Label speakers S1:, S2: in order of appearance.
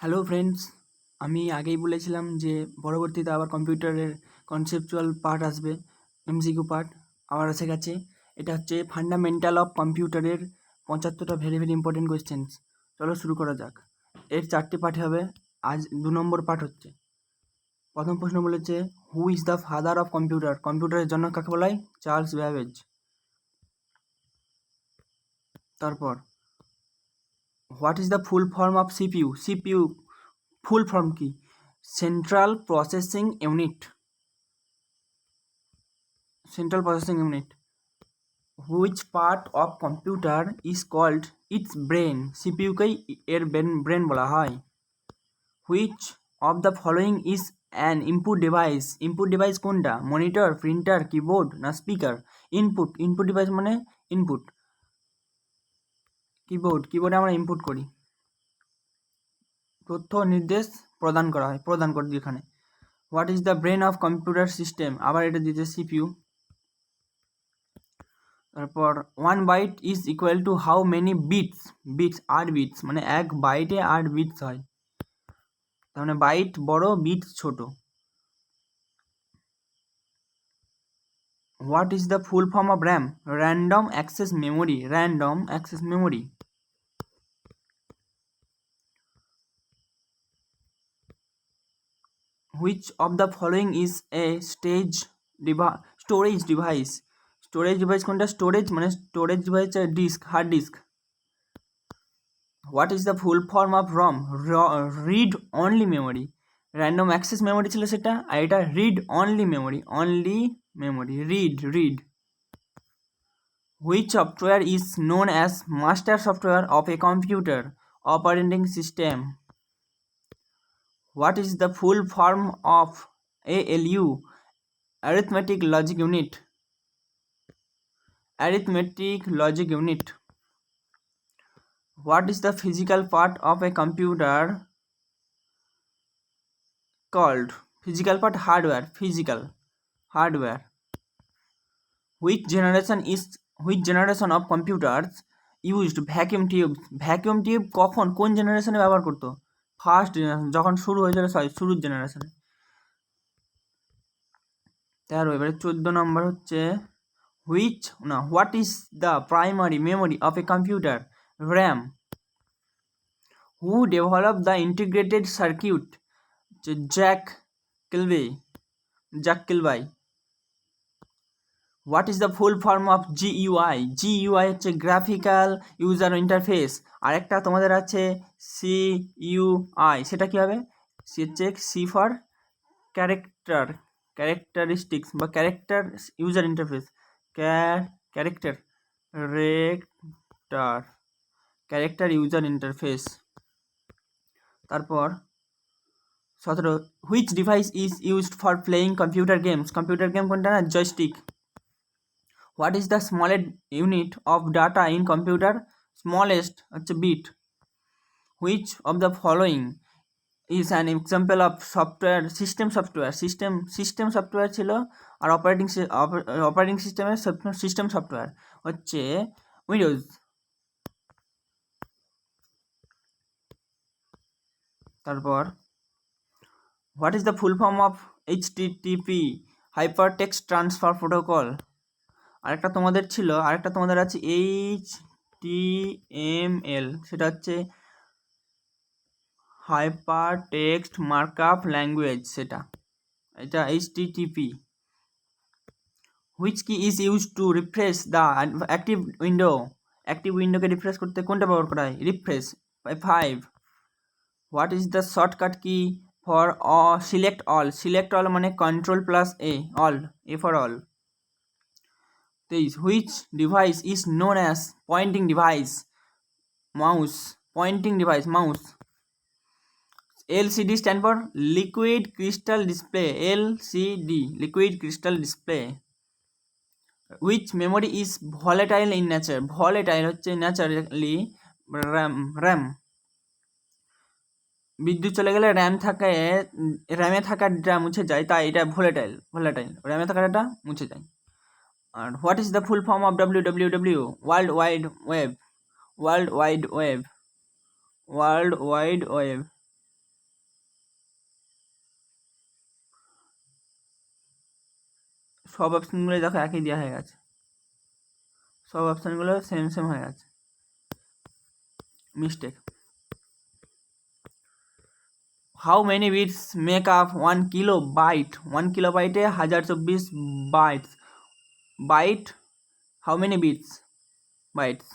S1: Hello friends, আমি আগেই বলেছিলাম যে পরবর্তীতে আবার কম্পিউটারের কনসেপচুয়াল পার্ট আসবে, এমসিকিউ পার্ট আবার এসে গেছে। এটা হচ্ছে ফান্ডামেন্টাল অফ কম্পিউটারের 75টা ভেরি ভেরি ইম্পর্টেন্ট কোয়েশ্চেন্স। চলো শুরু করা যাক। এর 4টে পার্ট হবে। আজ 2 নম্বর পার্ট হচ্ছে। প্রথম প্রশ্ন বলেছে, who is the father of computer? কম্পিউটারের জন্য কাকে বলা হয়? Charles Babbage. তারপর, what is the full form of CPU? CPU full form কি? Central processing unit. Central processing unit. Which part of computer is called its brain? CPU কেই এর brain বলা হয়। Which of the following is an input device? Input device কোনটা? Monitor, printer, keyboard না speaker? Input device মানে input. কিবোর্ডে আমরা input করি, তথ্য নির্দেশ প্রদান করি এখানে। What is the brain of computer system? আবার এটা দিয়েছে সিপিইউ। তারপর 1 byte is equal to how many bits? 8 bits, মানে 1 বাইটে 8 বিটস হয়। তার মানে বাইট বড়, বিটস ছোট। What is the full form of RAM? Random access memory. Which of the following is a storage device? Storage device কোনটা? Storage device hard disk. What is the full form of ROM? Read only memory. Random access memory ছিল সেটা, আর এটা read only memory. Read. Which software is known as master software of a computer? Operating system. What is the full form of ALU? Arithmetic logic unit. What is the physical part of a computer called? Physical part hardware. Which generation of computers used vacuum tubes? Vacuum tube কোন জেনারেশনে ব্যবহার করতো? First generation, যখন শুরু হয়েছিল, শুরুর জেনারেশনে। 13। এবারে 14 নম্বর হচ্ছে, what is the primary memory of a computer? RAM. Who developed the integrated circuit? Jack Kilby. What is the full form of GUI? হচ্ছে গ্রাফিক্যাল ইউজার ইন্টারফেস। আরেকটা তোমাদের আছে CUI, সেটা কি হবে? সি ফর ক্যারেক্টারিস্টিক্স বা character user interface. Character user interface. তারপর 17, which device is used for playing computer games? Computer game কোনটা? না, joystick. What is the smallest unit of data in computer? Smallest হচ্ছে bit. Which of the following is an example of system software ছিল, আর operating সিস্টেমের system software হচ্ছে Windows. তারপর, what is the full form of HTTP? Hyper text transfer protocol. আরেকটা তোমাদের আছে HTML, সেটা হচ্ছে হাইপার টেক্সট মার্কআপ ল্যাঙ্গুয়েজ, এটা HTTP। Which key is use to refresh the active উইন্ডোকে রিফ্রেশ করতে কোনটা ব্যবহার করা হয়? Refresh. 5। What is the shortcut key for select all মানে Ctrl+A, A for all. 23, which device is known as pointing device? Mouse. LCD stand for liquid crystal display. liquid crystal display. Which memory is volatile in nature? volatile হচ্ছে naturally RAM. বিদ্যুৎ চলে গেলে র্যামে থাকা data মুছে যায়, তাই এটা volatile. র্যামে থাকা ডেটা মুছে যায়। আর what is the full form of WWW? World wide web. সব অপশানগুলো দেখো একই দেওয়া হয়ে গেছে, সব অপশানগুলো সেম হয়ে গেছে, mistake. How many bits make up 1 kilobyte? 1 কিলোবাইটে 1024 bytes. Byte, how many bits? Bytes